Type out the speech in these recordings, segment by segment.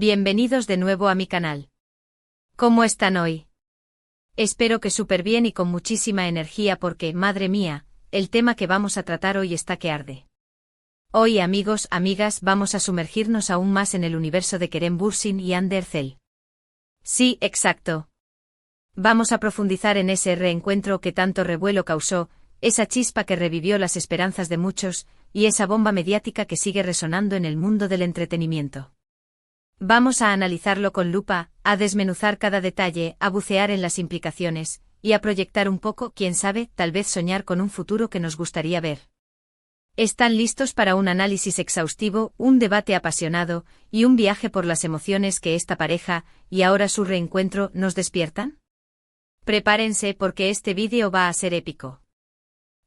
Bienvenidos de nuevo a mi canal. ¿Cómo están hoy? Espero que súper bien y con muchísima energía porque, madre mía, el tema que vamos a tratar hoy está que arde. Hoy, amigos, amigas, vamos a sumergirnos aún más en el universo de Kerem Bürsin y Hande Erçel. Sí, exacto. Vamos a profundizar en ese reencuentro que tanto revuelo causó, esa chispa que revivió las esperanzas de muchos, y esa bomba mediática que sigue resonando en el mundo del entretenimiento. Vamos a analizarlo con lupa, a desmenuzar cada detalle, a bucear en las implicaciones, y a proyectar un poco, quién sabe, tal vez soñar con un futuro que nos gustaría ver. ¿Están listos para un análisis exhaustivo, un debate apasionado, y un viaje por las emociones que esta pareja, y ahora su reencuentro, nos despiertan? Prepárense porque este vídeo va a ser épico.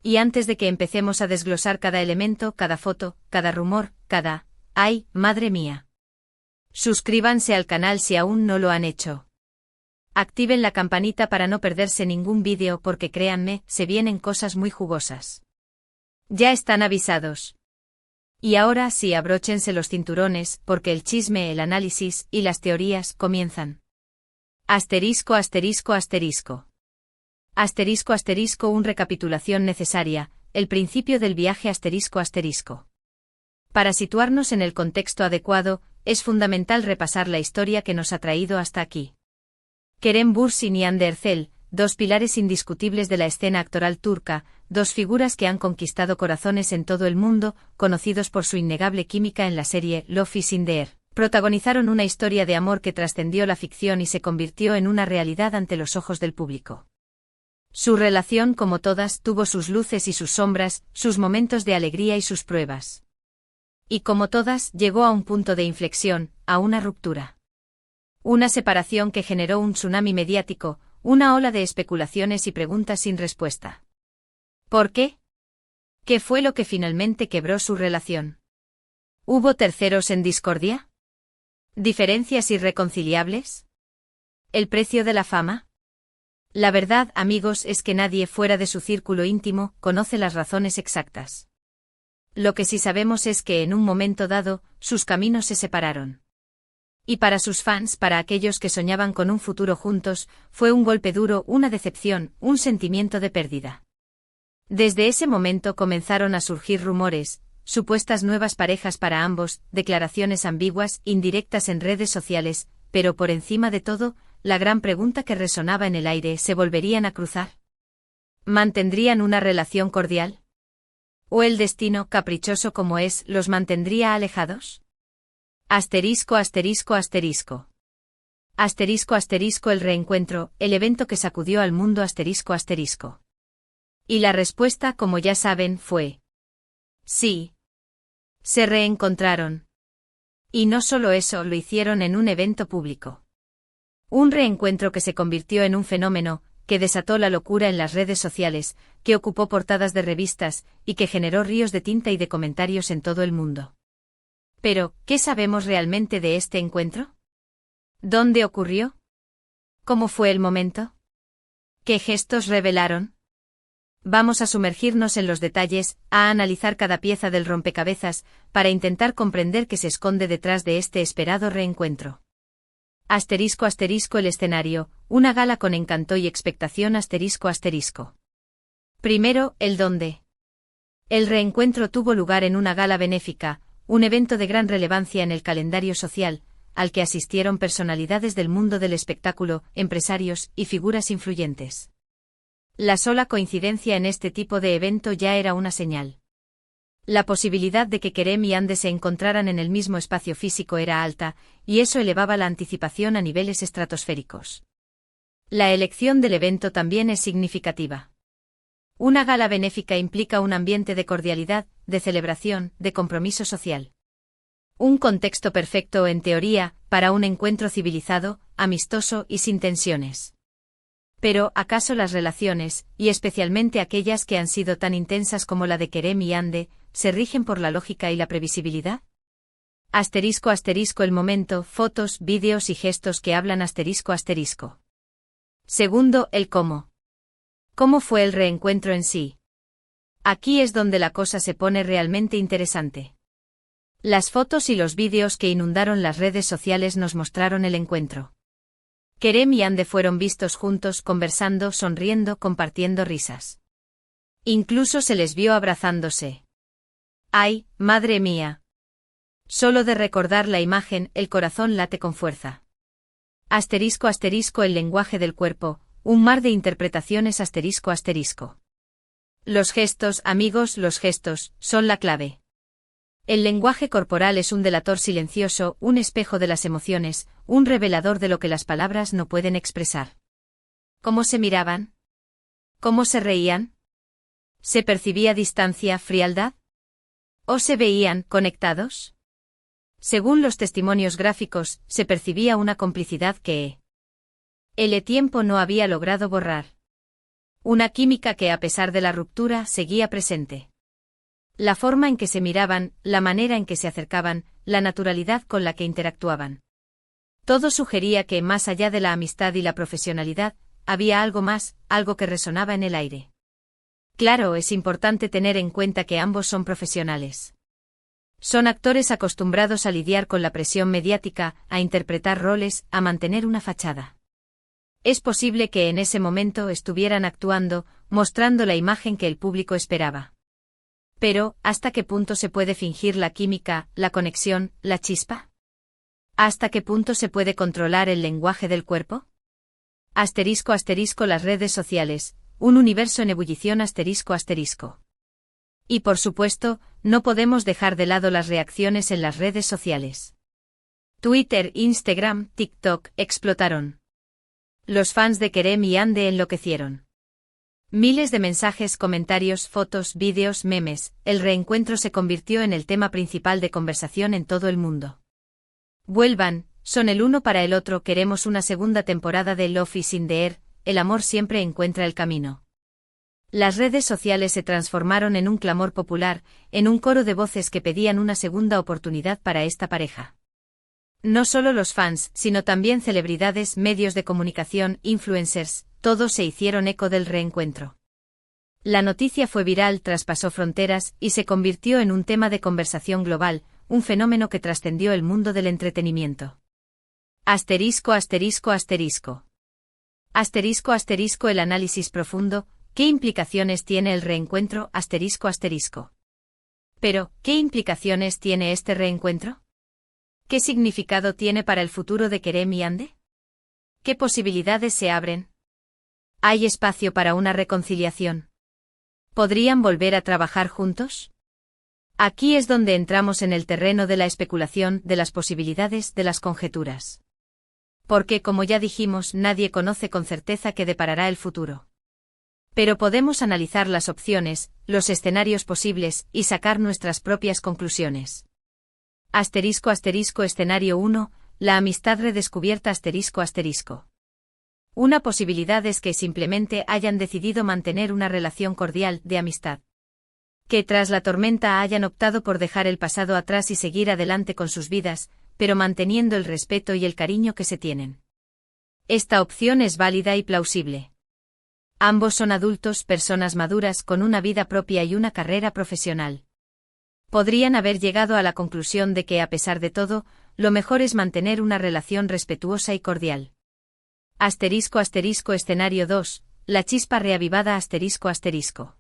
Y antes de que empecemos a desglosar cada elemento, cada foto, cada rumor, cada... ¡ay, madre mía! Suscríbanse al canal si aún no lo han hecho. Activen la campanita para no perderse ningún vídeo porque créanme, se vienen cosas muy jugosas. Ya están avisados. Y ahora sí, abróchense los cinturones porque el chisme, el análisis y las teorías comienzan. Asterisco, asterisco, asterisco. Asterisco, asterisco, una recapitulación necesaria, el principio del viaje asterisco, asterisco. Para situarnos en el contexto adecuado, es fundamental repasar la historia que nos ha traído hasta aquí. Kerem Bürsin y Hande Erçel, dos pilares indiscutibles de la escena actoral turca, dos figuras que han conquistado corazones en todo el mundo, conocidos por su innegable química en la serie Love is in the Air, protagonizaron una historia de amor que trascendió la ficción y se convirtió en una realidad ante los ojos del público. Su relación, como todas, tuvo sus luces y sus sombras, sus momentos de alegría y sus pruebas. Y como todas, llegó a un punto de inflexión, a una ruptura. Una separación que generó un tsunami mediático, una ola de especulaciones y preguntas sin respuesta. ¿Por qué? ¿Qué fue lo que finalmente quebró su relación? ¿Hubo terceros en discordia? ¿Diferencias irreconciliables? ¿El precio de la fama? La verdad, amigos, es que nadie fuera de su círculo íntimo conoce las razones exactas. Lo que sí sabemos es que en un momento dado, sus caminos se separaron. Y para sus fans, para aquellos que soñaban con un futuro juntos, fue un golpe duro, una decepción, un sentimiento de pérdida. Desde ese momento comenzaron a surgir rumores, supuestas nuevas parejas para ambos, declaraciones ambiguas, indirectas en redes sociales, pero por encima de todo, la gran pregunta que resonaba en el aire: ¿se volverían a cruzar? ¿Mantendrían una relación cordial? ¿O el destino, caprichoso como es, los mantendría alejados? Asterisco, asterisco, asterisco. Asterisco, asterisco, el reencuentro, el evento que sacudió al mundo, asterisco, asterisco. Y la respuesta, como ya saben, fue: sí. Se reencontraron. Y no solo eso, lo hicieron en un evento público. Un reencuentro que se convirtió en un fenómeno, que desató la locura en las redes sociales, que ocupó portadas de revistas, y que generó ríos de tinta y de comentarios en todo el mundo. Pero, ¿qué sabemos realmente de este encuentro? ¿Dónde ocurrió? ¿Cómo fue el momento? ¿Qué gestos revelaron? Vamos a sumergirnos en los detalles, a analizar cada pieza del rompecabezas, para intentar comprender qué se esconde detrás de este esperado reencuentro. Asterisco, asterisco, el escenario, una gala con encanto y expectación, asterisco, asterisco. Primero, el dónde. El reencuentro tuvo lugar en una gala benéfica, un evento de gran relevancia en el calendario social, al que asistieron personalidades del mundo del espectáculo, empresarios y figuras influyentes. La sola coincidencia en este tipo de evento ya era una señal. La posibilidad de que Kerem y Hande se encontraran en el mismo espacio físico era alta, y eso elevaba la anticipación a niveles estratosféricos. La elección del evento también es significativa. Una gala benéfica implica un ambiente de cordialidad, de celebración, de compromiso social. Un contexto perfecto, en teoría, para un encuentro civilizado, amistoso y sin tensiones. Pero, ¿acaso las relaciones, y especialmente aquellas que han sido tan intensas como la de Kerem y Hande, se rigen por la lógica y la previsibilidad? Asterisco, asterisco, el momento, fotos, vídeos y gestos que hablan, asterisco, asterisco. Segundo, el cómo. ¿Cómo fue el reencuentro en sí? Aquí es donde la cosa se pone realmente interesante. Las fotos y los vídeos que inundaron las redes sociales nos mostraron el encuentro. Kerem y Hande fueron vistos juntos conversando, sonriendo, compartiendo risas. Incluso se les vio abrazándose. ¡Ay, madre mía! Solo de recordar la imagen, el corazón late con fuerza. Asterisco asterisco el lenguaje del cuerpo, un mar de interpretaciones asterisco asterisco. Los gestos, amigos, los gestos, son la clave. El lenguaje corporal es un delator silencioso, un espejo de las emociones, un revelador de lo que las palabras no pueden expresar. ¿Cómo se miraban? ¿Cómo se reían? ¿Se percibía distancia, frialdad? ¿O se veían conectados? Según los testimonios gráficos, se percibía una complicidad que el tiempo no había logrado borrar. Una química que a pesar de la ruptura seguía presente. La forma en que se miraban, la manera en que se acercaban, la naturalidad con la que interactuaban. Todo sugería que, más allá de la amistad y la profesionalidad, había algo más, algo que resonaba en el aire. Claro, es importante tener en cuenta que ambos son profesionales. Son actores acostumbrados a lidiar con la presión mediática, a interpretar roles, a mantener una fachada. Es posible que en ese momento estuvieran actuando, mostrando la imagen que el público esperaba. Pero, ¿hasta qué punto se puede fingir la química, la conexión, la chispa? ¿Hasta qué punto se puede controlar el lenguaje del cuerpo? Asterisco asterisco las redes sociales, un universo en ebullición asterisco asterisco. Y por supuesto, no podemos dejar de lado las reacciones en las redes sociales. Twitter, Instagram, TikTok explotaron. Los fans de Kerem y Hande enloquecieron. Miles de mensajes, comentarios, fotos, vídeos, memes, el reencuentro se convirtió en el tema principal de conversación en todo el mundo. Vuelvan, son el uno para el otro, queremos una segunda temporada de Love is in the air, el amor siempre encuentra el camino. Las redes sociales se transformaron en un clamor popular, en un coro de voces que pedían una segunda oportunidad para esta pareja. No solo los fans, sino también celebridades, medios de comunicación, influencers, todos se hicieron eco del reencuentro. La noticia fue viral, traspasó fronteras y se convirtió en un tema de conversación global, un fenómeno que trascendió el mundo del entretenimiento. Asterisco asterisco asterisco. Asterisco asterisco el análisis profundo, ¿qué implicaciones tiene el reencuentro? Asterisco asterisco. Pero, ¿qué implicaciones tiene este reencuentro? ¿Qué significado tiene para el futuro de Kerem y Hande? ¿Qué posibilidades se abren? ¿Hay espacio para una reconciliación? ¿Podrían volver a trabajar juntos? Aquí es donde entramos en el terreno de la especulación, de las posibilidades, de las conjeturas. Porque, como ya dijimos, nadie conoce con certeza qué deparará el futuro. Pero podemos analizar las opciones, los escenarios posibles, y sacar nuestras propias conclusiones. Asterisco asterisco escenario 1, la amistad redescubierta asterisco asterisco. Una posibilidad es que simplemente hayan decidido mantener una relación cordial, de amistad. Que tras la tormenta hayan optado por dejar el pasado atrás y seguir adelante con sus vidas, pero manteniendo el respeto y el cariño que se tienen. Esta opción es válida y plausible. Ambos son adultos, personas maduras con una vida propia y una carrera profesional. Podrían haber llegado a la conclusión de que, a pesar de todo, lo mejor es mantener una relación respetuosa y cordial. Asterisco asterisco escenario 2, la chispa reavivada asterisco asterisco.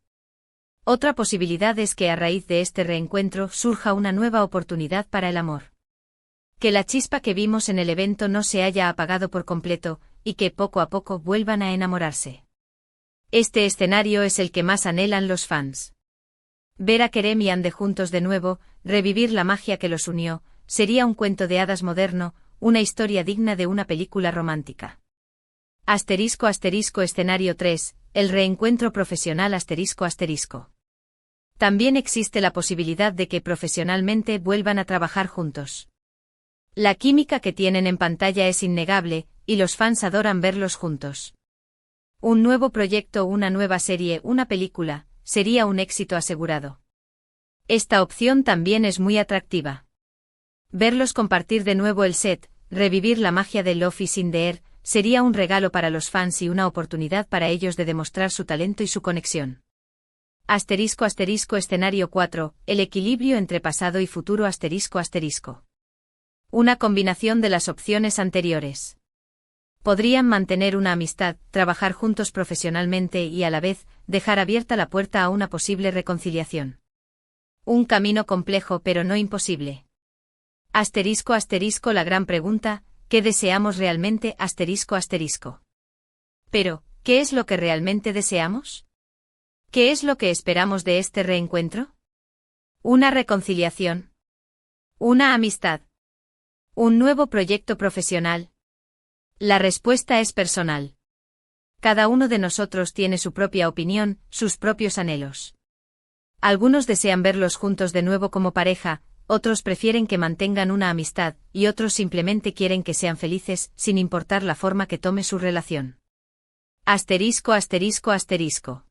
Otra posibilidad es que a raíz de este reencuentro surja una nueva oportunidad para el amor. Que la chispa que vimos en el evento no se haya apagado por completo, y que poco a poco vuelvan a enamorarse. Este escenario es el que más anhelan los fans. Ver a Kerem y Hande juntos de nuevo, revivir la magia que los unió, sería un cuento de hadas moderno, una historia digna de una película romántica. Asterisco asterisco escenario 3, el reencuentro profesional asterisco asterisco. También existe la posibilidad de que profesionalmente vuelvan a trabajar juntos. La química que tienen en pantalla es innegable, y los fans adoran verlos juntos. Un nuevo proyecto, una nueva serie, una película, sería un éxito asegurado. Esta opción también es muy atractiva. Verlos compartir de nuevo el set, revivir la magia de Love is in the air, sería un regalo para los fans y una oportunidad para ellos de demostrar su talento y su conexión. Asterisco asterisco escenario 4, el equilibrio entre pasado y futuro asterisco asterisco. Una combinación de las opciones anteriores. Podrían mantener una amistad, trabajar juntos profesionalmente y a la vez, dejar abierta la puerta a una posible reconciliación. Un camino complejo pero no imposible. Asterisco asterisco la gran pregunta, ¿qué deseamos realmente? Asterisco asterisco. Pero, ¿qué es lo que realmente deseamos? ¿Qué es lo que esperamos de este reencuentro? ¿Una reconciliación? ¿Una amistad? ¿Un nuevo proyecto profesional? La respuesta es personal. Cada uno de nosotros tiene su propia opinión, sus propios anhelos. Algunos desean verlos juntos de nuevo como pareja, otros prefieren que mantengan una amistad, y otros simplemente quieren que sean felices, sin importar la forma que tome su relación. Asterisco asterisco asterisco.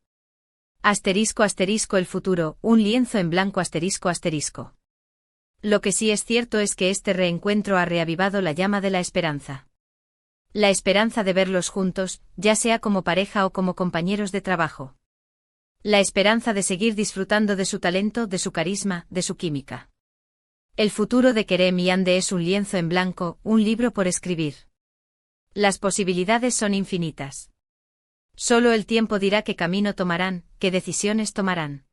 Asterisco asterisco el futuro, un lienzo en blanco asterisco asterisco. Lo que sí es cierto es que este reencuentro ha reavivado la llama de la esperanza. La esperanza de verlos juntos, ya sea como pareja o como compañeros de trabajo. La esperanza de seguir disfrutando de su talento, de su carisma, de su química. El futuro de Kerem y Ande es un lienzo en blanco, un libro por escribir. Las posibilidades son infinitas. Solo el tiempo dirá qué camino tomarán, qué decisiones tomarán.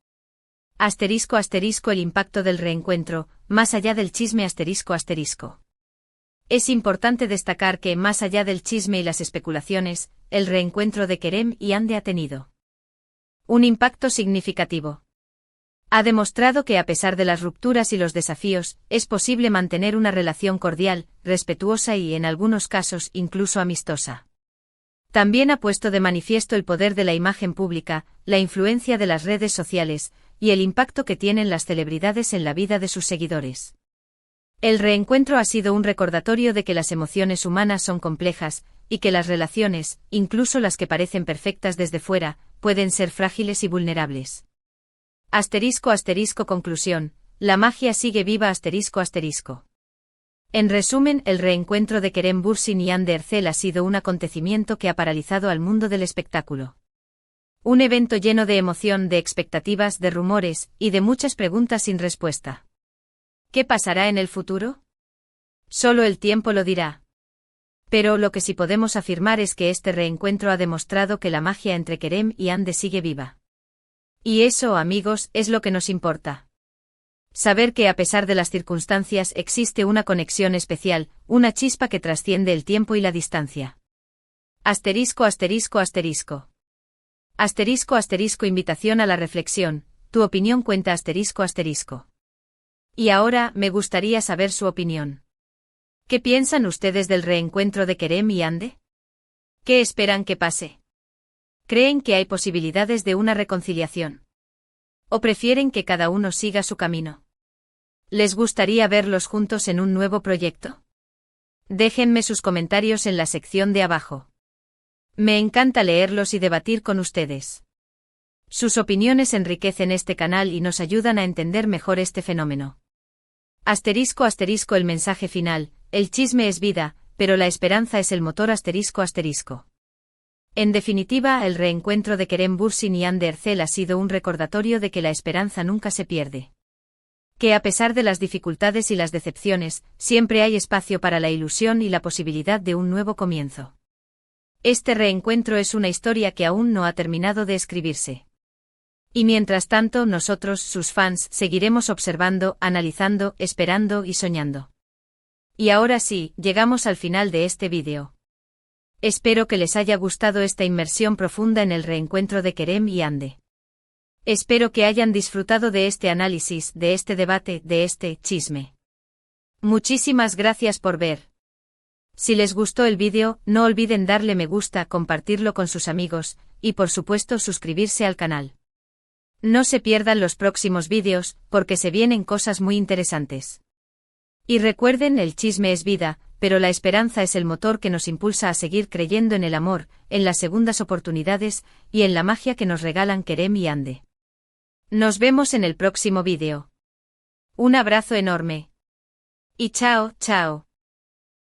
Asterisco asterisco el impacto del reencuentro, más allá del chisme asterisco asterisco. Es importante destacar que, más allá del chisme y las especulaciones, el reencuentro de Kerem y Ande ha tenido un impacto significativo. Ha demostrado que a pesar de las rupturas y los desafíos, es posible mantener una relación cordial, respetuosa y en algunos casos incluso amistosa. También ha puesto de manifiesto el poder de la imagen pública, la influencia de las redes sociales, y el impacto que tienen las celebridades en la vida de sus seguidores. El reencuentro ha sido un recordatorio de que las emociones humanas son complejas, y que las relaciones, incluso las que parecen perfectas desde fuera, pueden ser frágiles y vulnerables. Asterisco asterisco conclusión, la magia sigue viva asterisco asterisco. En resumen, el reencuentro de Kerem Bürsin y Hande Erçel ha sido un acontecimiento que ha paralizado al mundo del espectáculo. Un evento lleno de emoción, de expectativas, de rumores, y de muchas preguntas sin respuesta. ¿Qué pasará en el futuro? Solo el tiempo lo dirá. Pero lo que sí podemos afirmar es que este reencuentro ha demostrado que la magia entre Kerem y Hande sigue viva. Y eso, amigos, es lo que nos importa. Saber que a pesar de las circunstancias existe una conexión especial, una chispa que trasciende el tiempo y la distancia. Asterisco asterisco asterisco. Asterisco asterisco invitación a la reflexión, tu opinión cuenta asterisco asterisco. Y ahora, me gustaría saber su opinión. ¿Qué piensan ustedes del reencuentro de Kerem y Hande? ¿Qué esperan que pase? ¿Creen que hay posibilidades de una reconciliación? ¿O prefieren que cada uno siga su camino? ¿Les gustaría verlos juntos en un nuevo proyecto? Déjenme sus comentarios en la sección de abajo. Me encanta leerlos y debatir con ustedes. Sus opiniones enriquecen este canal y nos ayudan a entender mejor este fenómeno. Asterisco asterisco el mensaje final, el chisme es vida, pero la esperanza es el motor asterisco asterisco. En definitiva, el reencuentro de Kerem Bürsin y Hande Erçel ha sido un recordatorio de que la esperanza nunca se pierde. Que a pesar de las dificultades y las decepciones, siempre hay espacio para la ilusión y la posibilidad de un nuevo comienzo. Este reencuentro es una historia que aún no ha terminado de escribirse. Y mientras tanto nosotros, sus fans, seguiremos observando, analizando, esperando y soñando. Y ahora sí, llegamos al final de este vídeo. Espero que les haya gustado esta inmersión profunda en el reencuentro de Kerem y Hande. Espero que hayan disfrutado de este análisis, de este debate, de este chisme. Muchísimas gracias por ver. Si les gustó el vídeo, no olviden darle me gusta, compartirlo con sus amigos, y por supuesto suscribirse al canal. No se pierdan los próximos vídeos, porque se vienen cosas muy interesantes. Y recuerden, el chisme es vida, pero la esperanza es el motor que nos impulsa a seguir creyendo en el amor, en las segundas oportunidades, y en la magia que nos regalan Kerem y Hande. Nos vemos en el próximo vídeo. Un abrazo enorme. Y chao, chao.